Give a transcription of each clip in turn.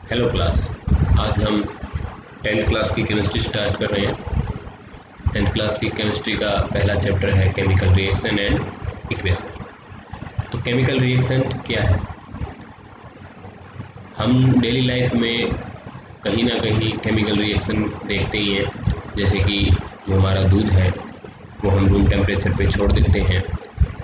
Hello class. आज हम 10th class की केमिस्ट्री स्टार्ट कर रहे हैं। 10th क्लास की केमिस्ट्री का पहला चैप्टर है केमिकल रिएक्शन एंड इक्वेशन। तो केमिकल रिएक्शन क्या है? हम डेली लाइफ में कहीं ना कहीं केमिकल रिएक्शन देखते ही हैं। जैसे कि जो हमारा दूध है वो हम रूम टेम्परेचर पे छोड़ देते हैं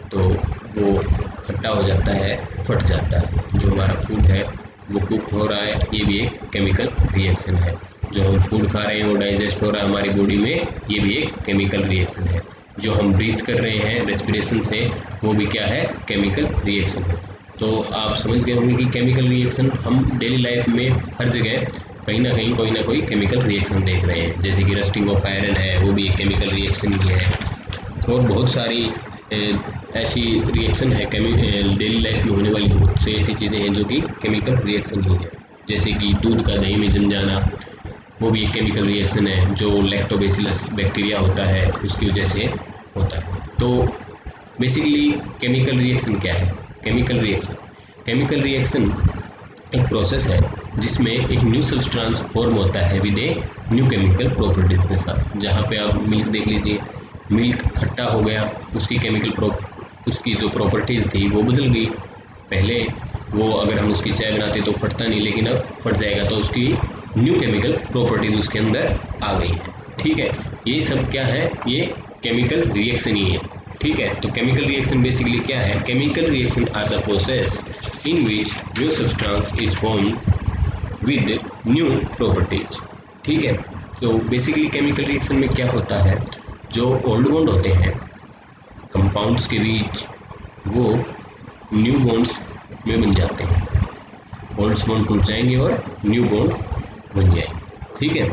तो वो खट्टा हो जाता है, फट जाता है। जो हमारा फूड है वो कुक हो रहा है, ये भी एक केमिकल रिएक्शन है। जो हम फूड खा रहे हैं वो डाइजेस्ट हो रहा है हमारी बॉडी में, ये भी एक केमिकल रिएक्शन है। जो हम ब्रीथ कर रहे हैं रेस्पिरेशन से, वो भी क्या है? केमिकल रिएक्शन है। तो आप समझ गए होंगे कि केमिकल रिएक्शन हम डेली लाइफ में हर जगह कहीं ना कहीं कोई ना कोई केमिकल रिएक्शन देख रहे हैं। जैसे कि रस्टिंग ऑफ आयरन है, वो भी एक केमिकल रिएक्शन ही है। और बहुत सारी ऐसी रिएक्शन है डेली लाइफ में होने वाली बहुत सी ऐसी चीज़ें हैं जो कि केमिकल रिएक्शन ही है। जैसे कि दूध का दही में जम जाना, वो भी एक केमिकल रिएक्शन है। जो लैक्टोबैसिलस बैक्टीरिया होता है उसकी वजह से होता है। तो बेसिकली केमिकल रिएक्शन क्या है? केमिकल रिएक्शन एक प्रोसेस है जिसमें एक न्यू सब्सटेंस फॉर्म होता है with a new chemical properties के साथ। जहाँ पे आप मिल्क देख लीजिए, मिल्क खट्टा हो गया, उसकी जो प्रॉपर्टीज़ थी वो बदल गई। पहले वो अगर हम उसकी चाय बनाते तो फटता नहीं, लेकिन अब फट जाएगा, तो उसकी न्यू केमिकल प्रॉपर्टीज़ उसके अंदर आ गई है। ठीक है, ये सब क्या है? ये केमिकल रिएक्शन ही है। ठीक है, तो केमिकल रिएक्शन बेसिकली क्या है? Chemical reaction are the process in which new substance is form with new properties. ठीक है, तो बेसिकली केमिकल रिएक्शन में क्या होता है? जो ओल्ड बॉन्ड होते हैं कंपाउंड्स के बीच, वो न्यू बॉन्ड्स में बन जाते हैं। ओल्ड बॉन्ड टूट जाएंगे और न्यू बॉन्ड बन जाएंगे। ठीक है,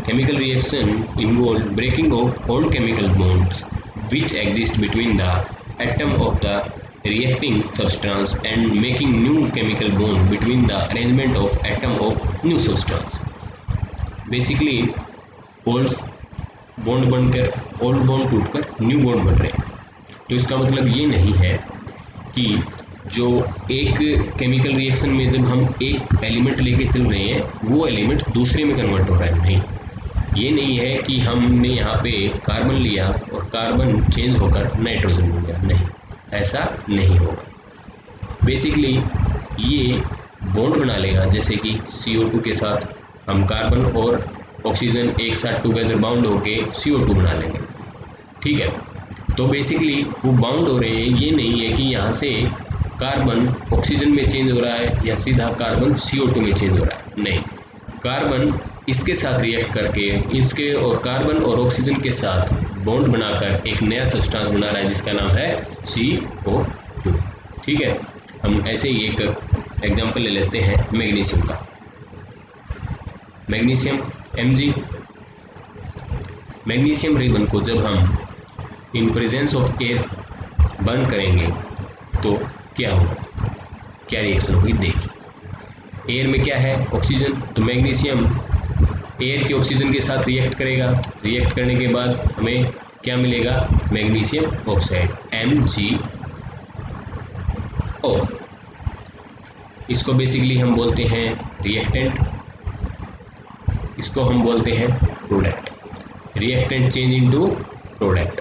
chemical reaction involve breaking of old chemical bonds which exist between the atom of the reacting substance and making new chemical bond between the arrangement of atom of new substance। Basically old bond बनकर old bond टूटकर new bond बन रहे हैं। तो इसका मतलब ये नहीं है कि जो एक केमिकल रिएक्शन में जब हम एक एलिमेंट लेके चल रहे हैं वो एलिमेंट दूसरे में कन्वर्ट हो रहा है। नहीं, ये नहीं है कि हमने यहाँ पे कार्बन लिया और कार्बन चेंज होकर नाइट्रोजन बन गया। नहीं, ऐसा नहीं होगा। बेसिकली ये बॉन्ड बना लेगा। जैसे कि CO2 के साथ हम कार्बन और ऑक्सीजन एक साथ टुगेदर बाउंड होके CO2 बना लेंगे। ठीक है, तो बेसिकली वो बाउंड हो रहे हैं। ये नहीं है कि यहाँ से कार्बन ऑक्सीजन में चेंज हो रहा है या सीधा कार्बन CO2 में चेंज हो रहा है। नहीं, कार्बन इसके साथ रिएक्ट करके इसके और कार्बन और ऑक्सीजन के साथ बॉन्ड बनाकर एक नया सब्सटेंस बना रहा है जिसका नाम है CO2। ठीक है, हम ऐसे ही एक एग्जांपल ले लेते हैं मैग्नीशियम का। Magnesium Mg। मैग्नीशियम रिबन को जब हम in presence of air burn करेंगे तो क्या होगा, क्या रिएक्शन होगी? देखिए, एयर में क्या है? ऑक्सीजन। तो मैग्नीशियम एयर के ऑक्सीजन के साथ रिएक्ट करेगा। रिएक्ट करने के बाद हमें क्या मिलेगा? Magnesium oxide MgO। इसको बेसिकली हम बोलते हैं रिएक्टेंट, इसको हम बोलते हैं product. Reactant change into product.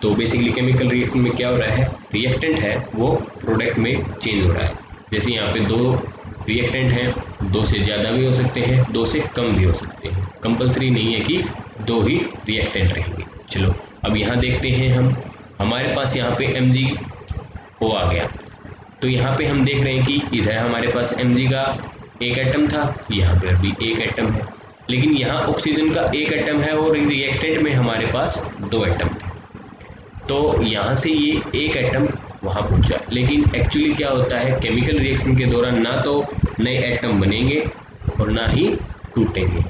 तो बेसिकली केमिकल रिएक्शन में क्या हो रहा है? रिएक्टेंट है वो प्रोडक्ट में चेंज हो रहा है। जैसे यहाँ पे दो रिएक्टेंट हैं, दो से ज़्यादा भी हो सकते हैं, दो से कम भी हो सकते हैं। कंपलसरी नहीं है कि दो ही रिएक्टेंट रहेंगे। चलो अब यहाँ देखते हैं हमारे पास यहाँ पे MgO आ गया। तो यहाँ पे हम देख रहे हैं कि इधर हमारे पास Mg का एक एटम था, यहाँ पर भी एक एटम है, लेकिन यहाँ ऑक्सीजन का एक एटम है और रिएक्टेंट में हमारे पास दो एटम थे। तो यहाँ से ये एक एटम वहाँ पहुँचा। लेकिन एक्चुअली क्या होता है? केमिकल रिएक्शन के दौरान ना तो नए एटम बनेंगे और ना ही टूटेंगे।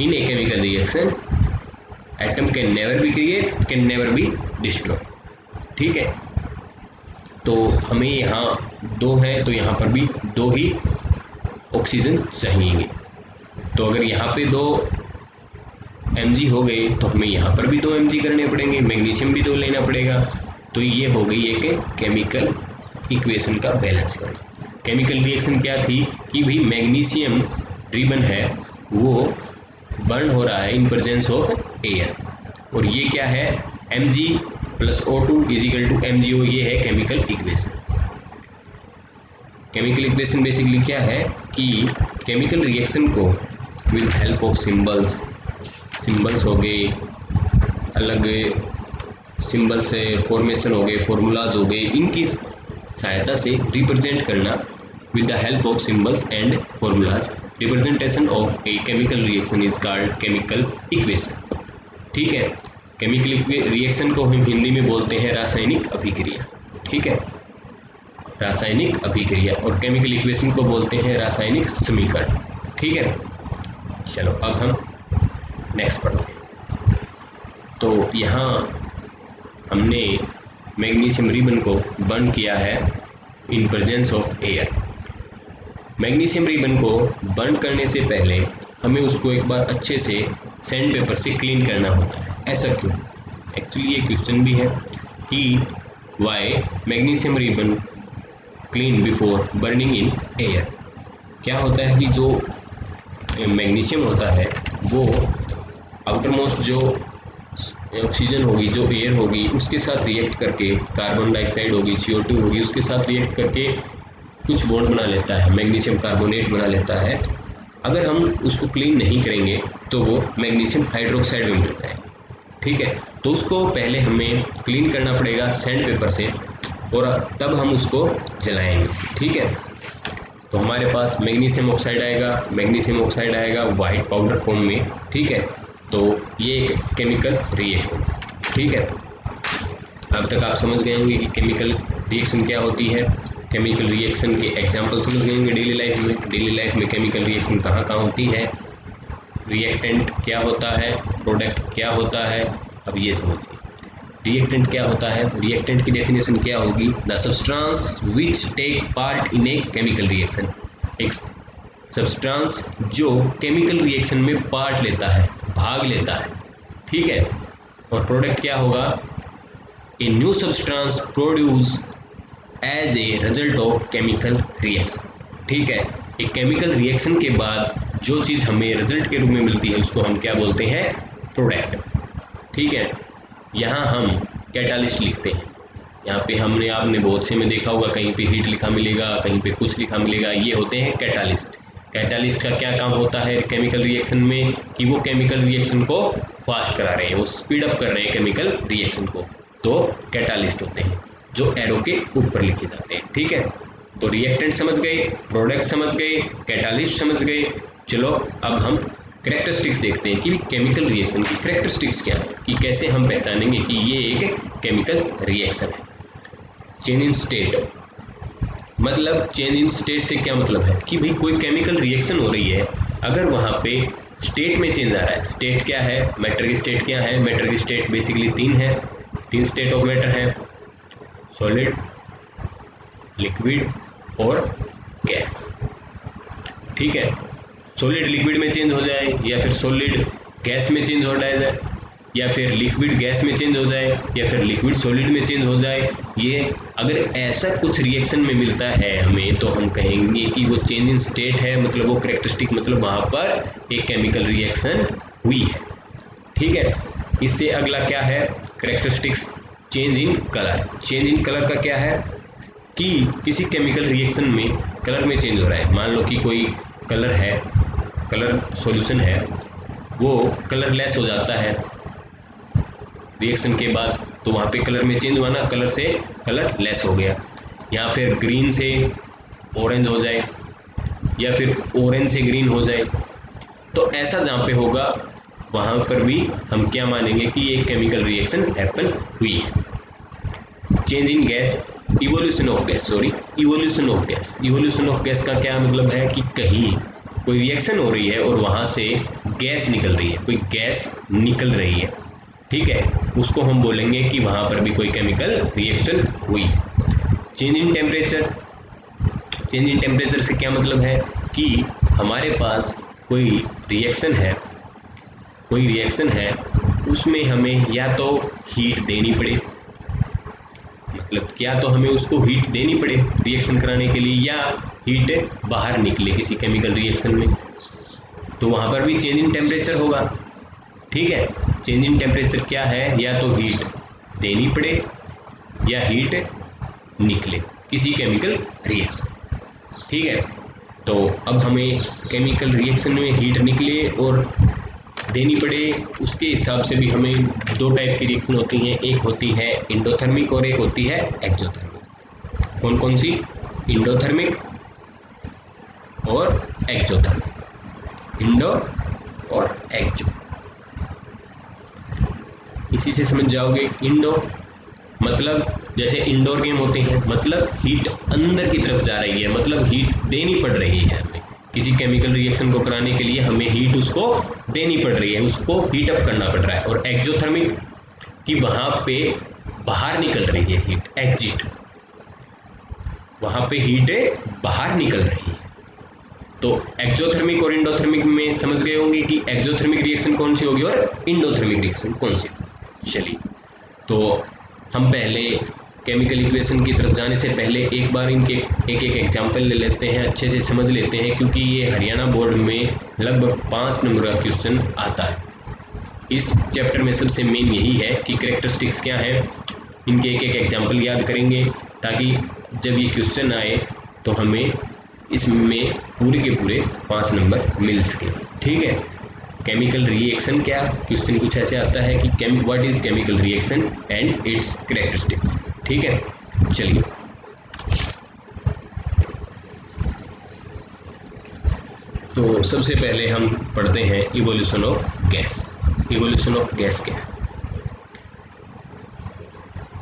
In a chemical reaction atom can never be create, can never be destroy. ठीक है, तो हमें यहाँ दो हैं तो यहाँ पर भी दो ही ऑक्सीजन चाहिए। तो अगर यहाँ पे दो Mg हो गए तो हमें यहाँ पर भी दो Mg करने पड़ेंगे, मैग्नीशियम भी दो लेना पड़ेगा। तो ये हो गई एक केमिकल इक्वेशन का बैलेंस करना। केमिकल रिएक्शन क्या थी कि भाई मैग्नीशियम रिबन है वो बर्न हो रहा है इन प्रेजेंस ऑफ एयर, और ये क्या है Mg + O2 = MgO, ये है chemical equation. Chemical equation basically क्या है कि केमिकल रिएक्शन को विद हेल्प ऑफ सिंबल्स हो गए, अलग सिंबल से फॉर्मेशन हो गए, फॉर्मूलाज हो गए, इनकी सहायता से रिप्रेजेंट करना with the help of symbols and formulas, representation of a chemical reaction is called chemical equation। ठीक है, केमिकल रिएक्शन को हम हिंदी में बोलते हैं रासायनिक अभिक्रिया। ठीक है, रासायनिक अभिक्रिया, और केमिकल इक्वेशन को बोलते हैं रासायनिक समीकरण। ठीक है, चलो अब हम नेक्स्ट पढ़ते हैं। तो यहाँ हमने मैग्नीशियम रिबन को बर्न किया है in presence of air. Magnesium ribbon को बर्न करने से पहले हमें उसको एक बार अच्छे से सैंड पेपर से क्लीन करना होता है। ऐसा क्यों? एक्चुअली ये क्वेश्चन भी है कि why magnesium ribbon clean before burning in air. क्या होता है कि जो मैग्नीशियम होता है वो आउटर मोस्ट जो ऑक्सीजन होगी, जो एयर होगी, उसके साथ रिएक्ट करके, कार्बन डाइऑक्साइड होगी, CO2 होगी, उसके साथ रिएक्ट करके कुछ बॉन्ड बना लेता है, मैग्नीशियम कार्बोनेट बना लेता है। अगर हम उसको क्लीन नहीं करेंगे तो वो मैग्नीशियम हाइड्रोक्साइड में मिलता है। ठीक है, तो उसको पहले हमें क्लीन करना पड़ेगा सैंड पेपर से, और तब हम उसको जलाएंगे। ठीक है, तो हमारे पास मैग्नीशियम ऑक्साइड आएगा वाइट पाउडर फॉर्म में। ठीक है, तो ये एक केमिकल रिएक्शन। ठीक है, अब तक आप समझ गए होंगे कि केमिकल रिएक्शन क्या होती है, केमिकल रिएक्शन के एग्जाम्पल समझ गए होंगे डेली लाइफ में केमिकल रिएक्शन कहाँ होती है, रिएक्टेंट क्या होता है, प्रोडक्ट क्या होता है। अब ये समझिए रिएक्टेंट क्या होता है। रिएक्टेंट की डेफिनेशन क्या होगी? The substance which take part in a chemical reaction, एक सब्सटेंस जो केमिकल रिएक्शन में पार्ट लेता है, भाग लेता है। ठीक है, और प्रोडक्ट क्या होगा? A new substance produce as a result of chemical reaction. ठीक है, एक केमिकल रिएक्शन के बाद जो चीज़ हमें रिजल्ट के रूप में मिलती है उसको हम क्या बोलते हैं? प्रोडक्ट। ठीक है, यहाँ हम कैटालिस्ट लिखते हैं। यहाँ पे आपने बहुत से में देखा होगा, कहीं पे हीट लिखा मिलेगा, कहीं पे कुछ लिखा मिलेगा, ये होते हैं कैटालिस्ट। कैटालिस्ट का क्या काम होता है केमिकल रिएक्शन में कि वो केमिकल रिएक्शन को फास्ट करा रहे हैं, वो स्पीड अप कर रहे हैं केमिकल रिएक्शन को, तो कैटालिस्ट होते हैं जो एरो के ऊपर लिखे जाते हैं। ठीक है, तो रिएक्टेंट समझ गए, प्रोडक्ट समझ गए, कैटालिस्ट समझ गए। चलो अब हम कैरेक्टरिस्टिक्स देखते हैं कि केमिकल रिएक्शन की कैरेक्टरिस्टिक्स क्या है, कि कैसे हम पहचानेंगे कि ये एक केमिकल रिएक्शन है। चेंज इन स्टेट, मतलब चेंज इन स्टेट से क्या मतलब है कि भाई कोई केमिकल रिएक्शन हो रही है, अगर वहाँ पे स्टेट में चेंज आ रहा है। स्टेट क्या है? मैटर की स्टेट क्या है? मैटर की स्टेट बेसिकली तीन स्टेट ऑफ मैटर है, सॉलिड, लिक्विड और गैस। ठीक है, सॉलिड लिक्विड में चेंज हो जाए, या फिर सॉलिड गैस में चेंज हो जाए, या फिर लिक्विड गैस में चेंज हो जाए, या फिर लिक्विड सॉलिड में चेंज हो जाए। ये अगर ऐसा कुछ रिएक्शन में मिलता है हमें, तो हम कहेंगे कि वो चेंज इन स्टेट है, मतलब वो कैरेक्टरिस्टिक, मतलब वहाँ पर एक केमिकल रिएक्शन हुई है। ठीक है, इससे अगला क्या है characteristics? Change in colour. Change in colour का क्या है कि किसी केमिकल रिएक्शन में कलर में चेंज हो रहा है। मान लो कि कोई कलर है, कलर सॉल्यूशन है, वो कलरलेस हो जाता है रिएक्शन के बाद, तो वहाँ पे कलर में चेंज हुआ ना, कलर से कलर लेस हो गया। या फिर ग्रीन से ऑरेंज हो जाए, या फिर ऑरेंज से ग्रीन हो जाए, तो ऐसा जहाँ पे होगा वहाँ पर भी हम क्या मानेंगे कि एक केमिकल रिएक्शन हैपन हुई है। Change in gas, evolution of gas, evolution of gas का क्या मतलब है कि कहीं कोई रिएक्शन हो रही है और वहाँ से गैस निकल रही है, कोई गैस निकल रही है। ठीक है, उसको हम बोलेंगे कि वहाँ पर भी कोई केमिकल रिएक्शन हुई। Change in temperature, change in temperature से क्या मतलब है कि हमारे पास कोई रिएक्शन है, उसमें हमें या तो हीट देनी पड़े, मतलब क्या तो हमें उसको हीट देनी पड़े रिएक्शन कराने के लिए, या हीट बाहर निकले किसी केमिकल रिएक्शन में, तो वहाँ पर भी चेंज इन टेम्परेचर होगा। ठीक है, चेंज इन टेम्परेचर क्या है, या तो हीट देनी पड़े या हीट निकले किसी केमिकल रिएक्शन। ठीक है, तो अब हमें केमिकल रिएक्शन में हीट निकले और देनी पड़े, उसके हिसाब से भी हमें दो टाइप की रिएक्शन होती हैं, एक होती है इंडोथर्मिक और एक होती है एक्सोथर्मिक। कौन कौन सी? इंडोथर्मिक और एक्सोथर्मिक। इंडो और एक्सो, इसी से समझ जाओगे। इंडो मतलब जैसे इंडोर गेम होते हैं, मतलब हीट अंदर की तरफ जा रही है, मतलब हीट देनी पड़ रही है हमें किसी केमिकल रिएक्शन को कराने के लिए, हमें हीट उसको देनी पड़ रही है, उसको हीट अप करना पड़ रहा है। और एक्सोथर्मिक कि वहाँ पे बाहर निकल रही है हीट, एग्जिट, वहाँ पे हीट बाहर निकल रही है। तो एक्सोथर्मिक और इंडोथर्मिक में समझ गए होंगे कि एक्सोथर्मिक रिएक्शन कौन सी होगी और इंडोथर्मिक रिएक्शन कौन सी। चलिए, तो हम पहले केमिकल इक्वेशन की तरफ जाने से पहले एक बार इनके एक एक एग्जाम्पल ले लेते हैं, अच्छे से समझ लेते हैं, क्योंकि ये हरियाणा बोर्ड में लगभग 5 नंबर का क्वेश्चन आता है। इस चैप्टर में सबसे मेन यही है कि कैरेक्टरिस्टिक्स क्या है, इनके एक एक एग्जाम्पल याद करेंगे, ताकि जब ये क्वेश्चन आए तो हमें इसमें पूरे के पूरे 5 नंबर मिल सके। ठीक है, केमिकल रिएक्शन क्या, क्वेश्चन कुछ ऐसे आता है कि what is chemical reaction and it's characteristics. ठीक है, चलिए। तो सबसे पहले हम पढ़ते हैं evolution of gas. Evolution of gas क्या है?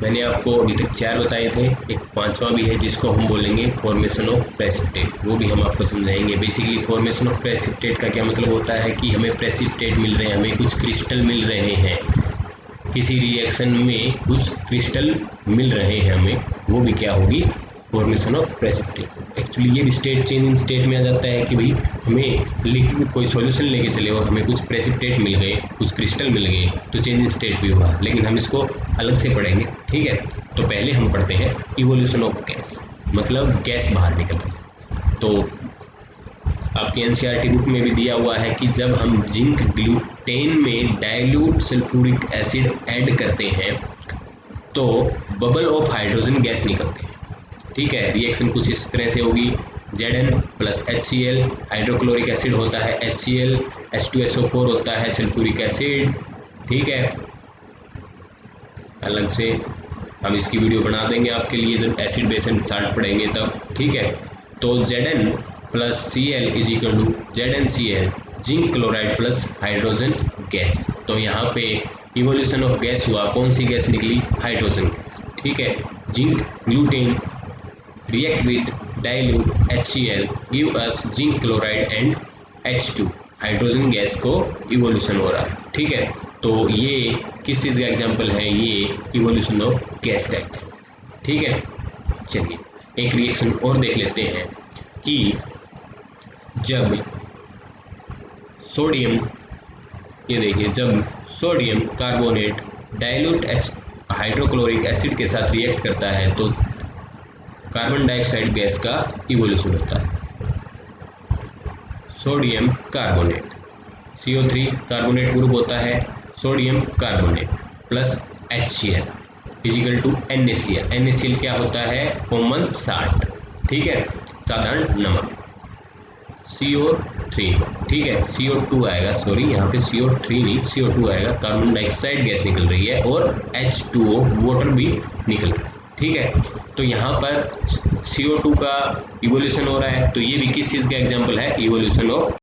मैंने आपको अभी तक 4 बताए थे, एक 5वां भी है जिसको हम बोलेंगे फॉर्मेशन ऑफ प्रेसिपिटेट, वो भी हम आपको समझाएंगे। बेसिकली फॉर्मेशन ऑफ प्रेसिपिटेट का क्या मतलब होता है कि हमें प्रेसिपिटेट मिल रहे हैं, हमें कुछ क्रिस्टल मिल रहे हैं, किसी रिएक्शन में कुछ क्रिस्टल मिल रहे हैं हमें, वो भी क्या होगी? Formation of precipitate. एक्चुअली ये भी स्टेट चेंज इन स्टेट में आ जाता है कि भाई हमें लिक्विड कोई सॉल्यूशन लेके चले और हमें कुछ प्रेसिपिटेट मिल गए, कुछ क्रिस्टल मिल गए, तो चेंज इन स्टेट भी हुआ, लेकिन हम इसको अलग से पढ़ेंगे। ठीक है, तो पहले हम पढ़ते हैं इवोल्यूशन ऑफ गैस, मतलब गैस बाहर निकल रही। तो आपकी एनसीईआरटी बुक में भी दिया हुआ है कि जब हम जिंक ग्लूटेन में डाइल्यूट सल्फ्यूरिक एसिड ऐड करते हैं तो बबल ऑफ हाइड्रोजन गैस निकलते हैं। ठीक है, रिएक्शन कुछ इस तरह से होगी, Zn plus HCl, hydrochloric acid होता है HCl, H2SO4 होता है सल्फ्यूरिक एसिड। ठीक है, अलग से हम इसकी वीडियो बना देंगे आपके लिए जब एसिड बेस एंड साल्ट पढ़ेंगे तब। ठीक है, तो Zn plus Cl is equal to ZnCl, zinc chloride plus hydrogen gas. तो यहाँ पे इवोल्यूशन ऑफ गैस हुआ, कौन सी गैस निकली? Hydrogen gas. ठीक है, zinc gluten react with dilute HCl give us zinc chloride and H2, hydrogen gas को इवोल्यूशन हो रहा है। ठीक है, तो ये किस चीज़ का एग्जाम्पल है? ये इवोल्यूशन ऑफ गैस का एग्जाम्पल। ठीक है, चलिए एक रिएक्शन और देख लेते हैं कि जब सोडियम, ये देखिए, जब sodium carbonate dilute hydrochloric acid के साथ रिएक्ट करता है तो कार्बन डाइऑक्साइड गैस का इवोल्यूशन होता है। Sodium carbonate, CO3 carbonate group होता है, sodium carbonate plus HCl is equal to NaCl। NaCl क्या होता है? Common salt. ठीक है, साधारण नमक। CO3, ठीक है, CO2 आएगा, सॉरी यहाँ पे CO3 नहीं, CO2 आएगा, कार्बन डाइऑक्साइड गैस निकल रही है और H2O वाटर भी निकल रहा है। ठीक है, तो यहाँ पर CO2 का इवोल्यूशन हो रहा है, तो ये भी किस चीज़ का एग्जाम्पल है? Evolution of